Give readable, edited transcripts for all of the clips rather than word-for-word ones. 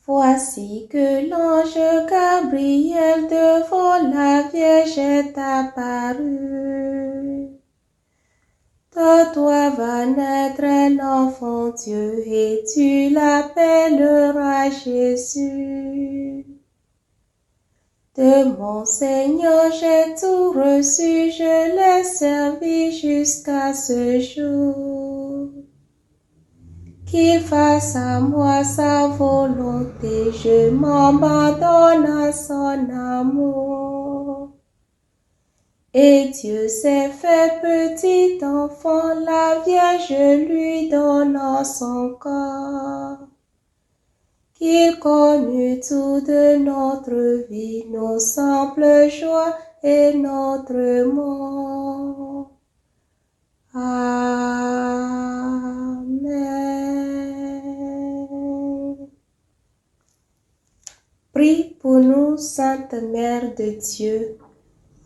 Voici que l'ange Gabriel devant la Vierge est apparu. De toi va naître un enfant Dieu et tu l'appelleras Jésus. De mon Seigneur j'ai tout reçu, je l'ai servi jusqu'à ce jour. Qu'il fasse à moi sa volonté, je m'abandonne à son amour. Et Dieu s'est fait petit enfant, la Vierge lui donnant son corps. Qu'il connût tout de notre vie, nos simples joies et notre mort. Amen. Prie pour nous, Sainte Mère de Dieu,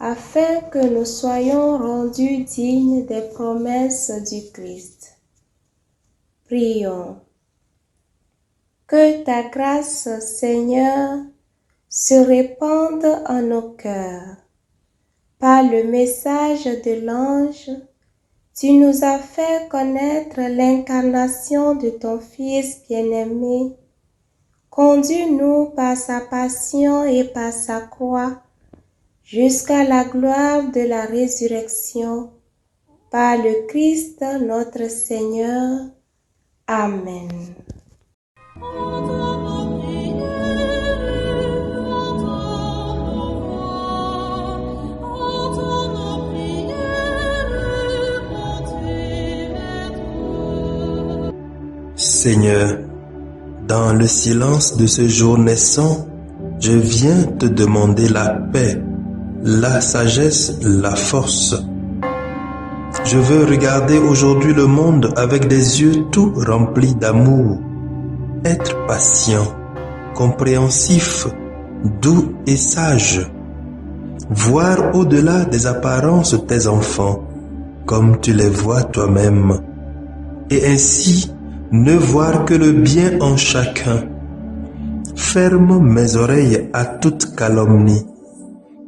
afin que nous soyons rendus dignes des promesses du Christ. Prions. Que ta grâce, Seigneur, se répande en nos cœurs. Par le message de l'ange, tu nous as fait connaître l'incarnation de ton Fils bien-aimé. Conduis-nous par sa passion et par sa croix jusqu'à la gloire de la résurrection. Par le Christ notre Seigneur. Amen. Seigneur, dans le silence de ce jour naissant, je viens te demander la paix, la sagesse, la force. Je veux regarder aujourd'hui le monde avec des yeux tout remplis d'amour, être patient, compréhensif, doux et sage, voir au-delà des apparences tes enfants, comme tu les vois toi-même, et ainsi ne voir que le bien en chacun. Ferme mes oreilles à toute calomnie.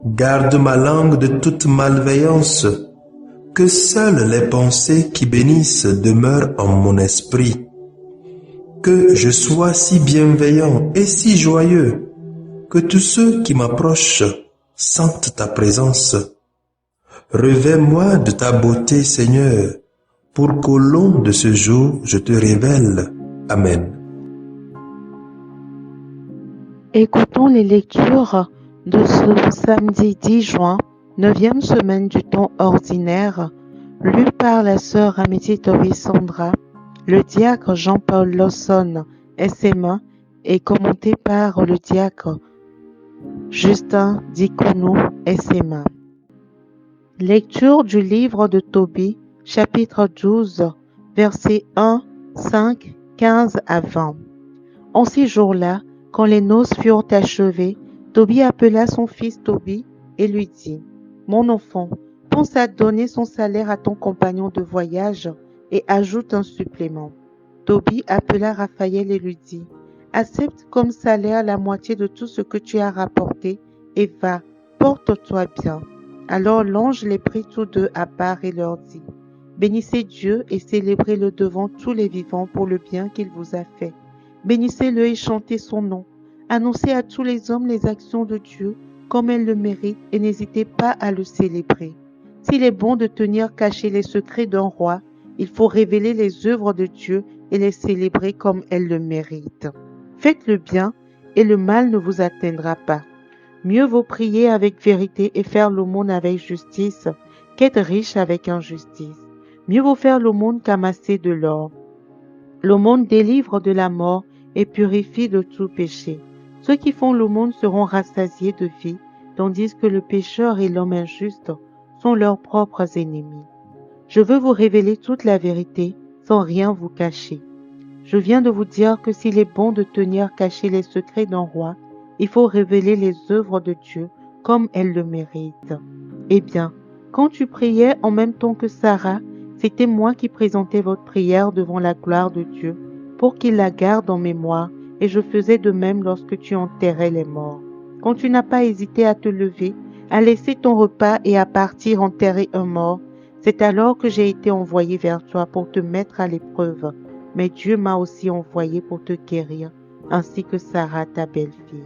Garde ma langue de toute malveillance. Que seules les pensées qui bénissent demeurent en mon esprit. Que je sois si bienveillant et si joyeux que tous ceux qui m'approchent sentent ta présence. Revêt-moi de ta beauté, Seigneur, pour qu'au long de ce jour, je te révèle. Amen. Écoutons les lectures de ce samedi 10 juin, 9e semaine du temps ordinaire, lues par la sœur Amitié Tori Sandra, le diacre Jean-Paul Lawson, SMA, et commenté par le diacre Justin Dicono, SMA. Lecture du livre de Tobie, chapitre 12, versets 1, 5, 15 à 20. En ces jours-là, quand les noces furent achevées, Tobie appela son fils Tobie et lui dit : « Mon enfant, pense à donner son salaire à ton compagnon de voyage et ajoute un supplément. » Tobie appela Raphaël et lui dit : « Accepte comme salaire la moitié de tout ce que tu as rapporté et va, porte-toi bien. » Alors l'ange les prit tous deux à part et leur dit : « Bénissez Dieu et célébrez-le devant tous les vivants pour le bien qu'il vous a fait. Bénissez-le et chantez son nom. Annoncez à tous les hommes les actions de Dieu comme elles le méritent et n'hésitez pas à le célébrer. S'il est bon de tenir cachés les secrets d'un roi, il faut révéler les œuvres de Dieu et les célébrer comme elles le méritent. Faites le bien et le mal ne vous atteindra pas. Mieux vaut prier avec vérité et faire l'aumône avec justice qu'être riche avec injustice. Mieux vaut faire l'aumône qu'amasser de l'or. L'aumône délivre de la mort et purifie de tout péché. Ceux qui font l'aumône seront rassasiés de vie, tandis que le pécheur et l'homme injuste sont leurs propres ennemis. Je veux vous révéler toute la vérité sans rien vous cacher. Je viens de vous dire que s'il est bon de tenir cachés les secrets d'un roi, il faut révéler les œuvres de Dieu comme elles le méritent. Eh bien, quand tu priais en même temps que Sarah, c'était moi qui présentais votre prière devant la gloire de Dieu pour qu'il la garde en mémoire, et je faisais de même lorsque tu enterrais les morts. Quand tu n'as pas hésité à te lever, à laisser ton repas et à partir enterrer un mort, c'est alors que j'ai été envoyé vers toi pour te mettre à l'épreuve. Mais Dieu m'a aussi envoyé pour te guérir, ainsi que Sarah, ta belle-fille.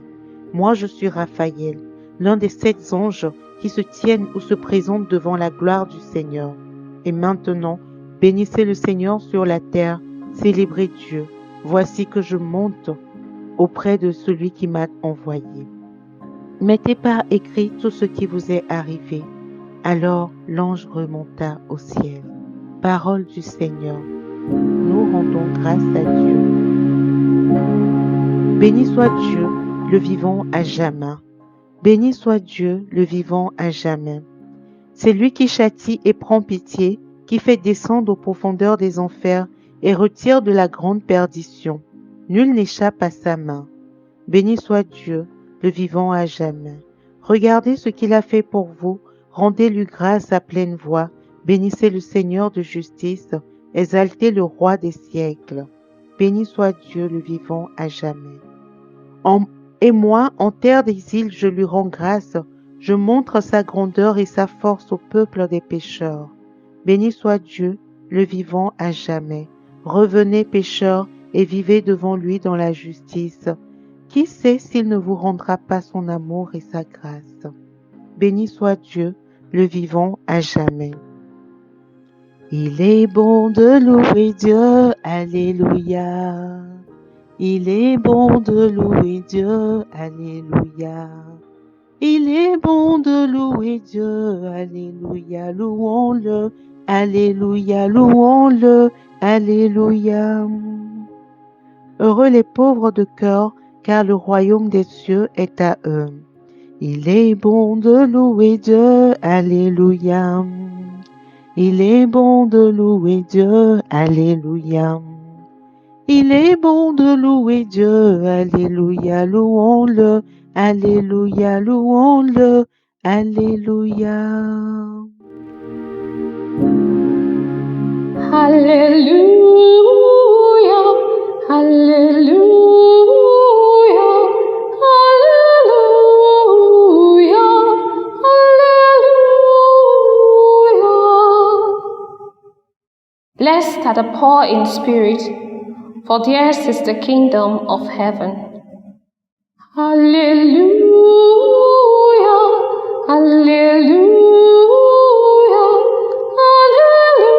Moi, je suis Raphaël, l'un des 7 anges qui se tiennent ou se présentent devant la gloire du Seigneur. Et maintenant, bénissez le Seigneur sur la terre, célébrez Dieu. Voici que je monte auprès de celui qui m'a envoyé. Mettez par écrit tout ce qui vous est arrivé. Alors l'ange remonta au ciel. Parole du Seigneur. Nous rendons grâce à Dieu. Béni soit Dieu, le vivant à jamais. Béni soit Dieu, le vivant à jamais. C'est lui qui châtie et prend pitié, qui fait descendre aux profondeurs des enfers et retire de la grande perdition. Nul n'échappe à sa main. Béni soit Dieu, le vivant à jamais. Regardez ce qu'il a fait pour vous, rendez-lui grâce à pleine voix, bénissez le Seigneur de justice, exaltez le roi des siècles. Béni soit Dieu, le vivant à jamais. Et moi, en terre d'exil, je lui rends grâce, je montre sa grandeur et sa force au peuple des pécheurs. Béni soit Dieu, le vivant à jamais. Revenez, pécheurs, et vivez devant lui dans la justice. Qui sait s'il ne vous rendra pas son amour et sa grâce? Béni soit Dieu, le vivant à jamais. Il est bon de louer Dieu, alléluia. Il est bon de louer Dieu, alléluia. Il est bon de louer Dieu, alléluia, louons-le, alléluia, louons-le, alléluia. Heureux les pauvres de cœur, car le royaume des cieux est à eux. Il est bon de louer Dieu, alléluia. Il est bon de louer Dieu, alléluia. Il est bon de louer Dieu, alléluia, louons-le, alléluia, louons-le, alléluia. Alléluia, alléluia, alléluia, alléluia. Blessed are the poor in spirit, for theirs is the kingdom of heaven. Hallelujah, hallelujah, hallelujah,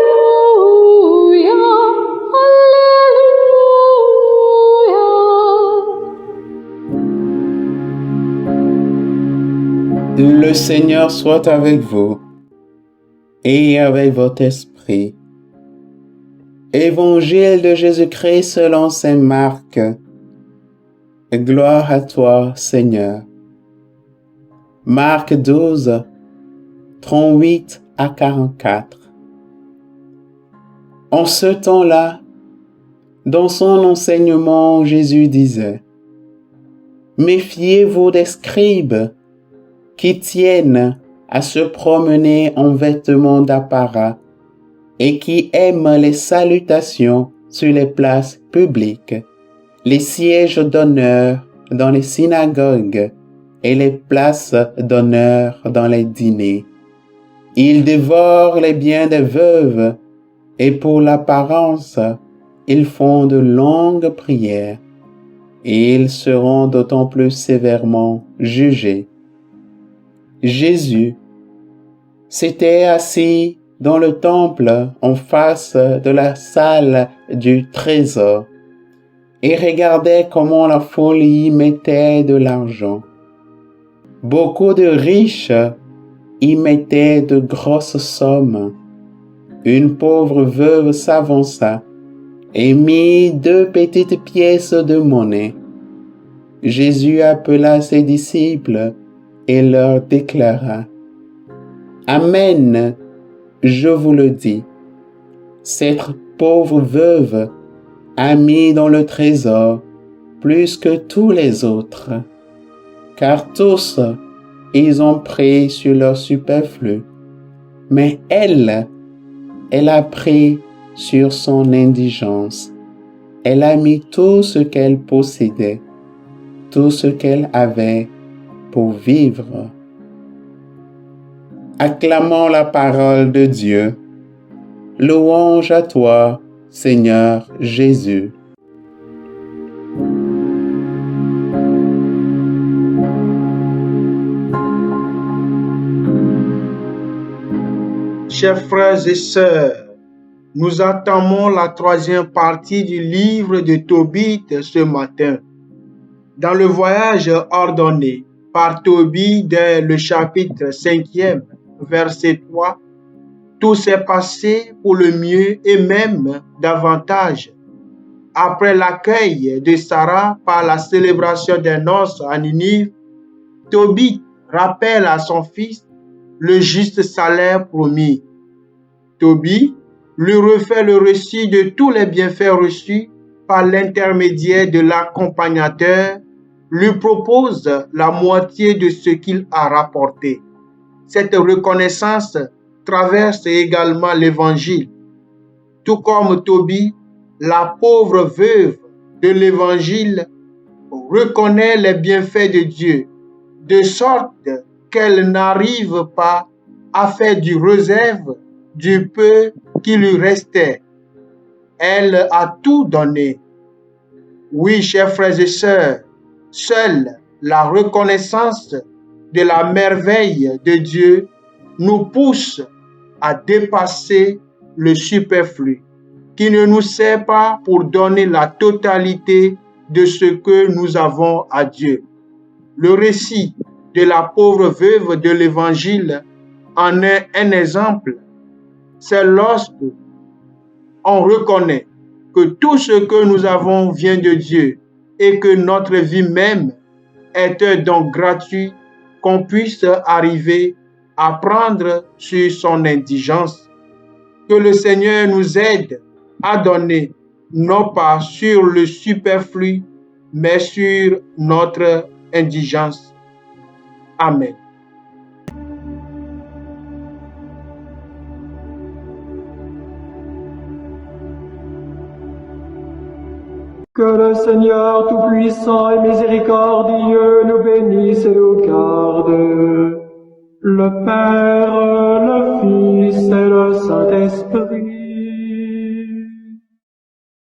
hallelujah. Le Seigneur soit avec vous et avec votre esprit. Évangile de Jésus-Christ selon saint Marc. Gloire à toi, Seigneur. Marc 12, 38 à 44. En ce temps-là, dans son enseignement, Jésus disait: Méfiez-vous des scribes qui tiennent à se promener en vêtements d'apparat et qui aiment les salutations sur les places publiques, les sièges d'honneur dans les synagogues et les places d'honneur dans les dîners. Ils dévorent les biens des veuves et pour l'apparence, ils font de longues prières et ils seront d'autant plus sévèrement jugés. Jésus s'était assis dans le temple en face de la salle du trésor et regardait comment la foule y mettait de l'argent. Beaucoup de riches y mettaient de grosses sommes. Une pauvre veuve s'avança et mit 2 petites pièces de monnaie. Jésus appela ses disciples et leur déclara: Amen, je vous le dis, cette pauvre veuve a mis dans le trésor plus que tous les autres, car tous, ils ont pris sur leur superflu, mais elle a pris sur son indigence. Elle a mis tout ce qu'elle possédait, tout ce qu'elle avait pour vivre. Acclamons la parole de Dieu. Louange à toi, Seigneur Jésus. Chers frères et sœurs, nous entamons la troisième partie du livre de Tobit ce matin. Dans le voyage ordonné par Tobit dès le chapitre 5e, verset 3, tout s'est passé pour le mieux et même davantage. Après l'accueil de Sarah par la célébration des noces à Ninive, Tobit rappelle à son fils le juste salaire promis. Tobit lui refait le récit de tous les bienfaits reçus par l'intermédiaire de l'accompagnateur, lui propose la moitié de ce qu'il a rapporté. Cette reconnaissance traverse également l'Évangile. Tout comme Tobit, la pauvre veuve de l'Évangile reconnaît les bienfaits de Dieu, de sorte qu'elle n'arrive pas à faire du réserve du peu qui lui restait. Elle a tout donné. Oui, chers frères et sœurs, seule la reconnaissance de la merveille de Dieu nous pousse à dépasser le superflu, qui ne nous sert pas pour donner la totalité de ce que nous avons à Dieu. Le récit de la pauvre veuve de l'Évangile en est un exemple. C'est lorsque on reconnaît que tout ce que nous avons vient de Dieu et que notre vie même est un don gratuit qu'on puisse arriver à prendre sur son indigence. Que le Seigneur nous aide à donner non pas sur le superflu, mais sur notre indigence. Amen. Que le Seigneur Tout-Puissant et Miséricordieux nous bénisse et nous garde, le Père, le Fils et le Saint-Esprit.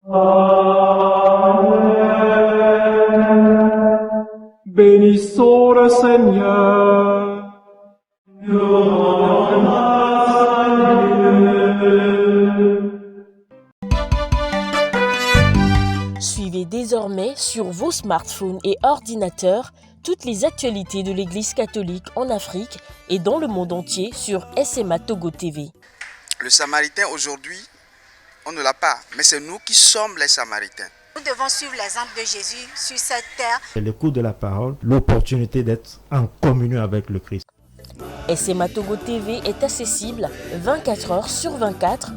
Amen. Bénissons le Seigneur. Nous rendons grâce à Dieu. Suivez désormais sur vos smartphones et ordinateurs toutes les actualités de l'Église catholique en Afrique et dans le monde entier sur SMA Togo TV. Le Samaritain aujourd'hui, on ne l'a pas, mais c'est nous qui sommes les Samaritains. Nous devons suivre l'exemple de Jésus sur cette terre. L'écoute de la parole, l'opportunité d'être en communion avec le Christ. SMA Togo TV est accessible 24 heures sur 24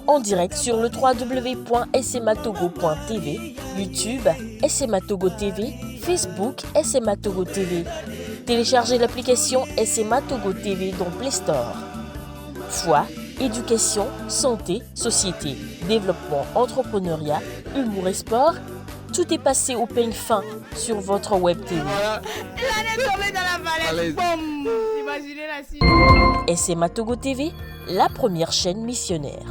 en direct sur le www.smatogo.tv, YouTube, SMA Togo TV, Facebook, SMA Togo TV. Téléchargez l'application SMA Togo TV dans Play Store. Foi, éducation, santé, société, développement, entrepreneuriat, humour et sport, tout est passé au peigne fin sur votre web TV. Il allait tomber dans la vallée. Boum. Imaginez la suite. SMA Togo TV, la première chaîne missionnaire.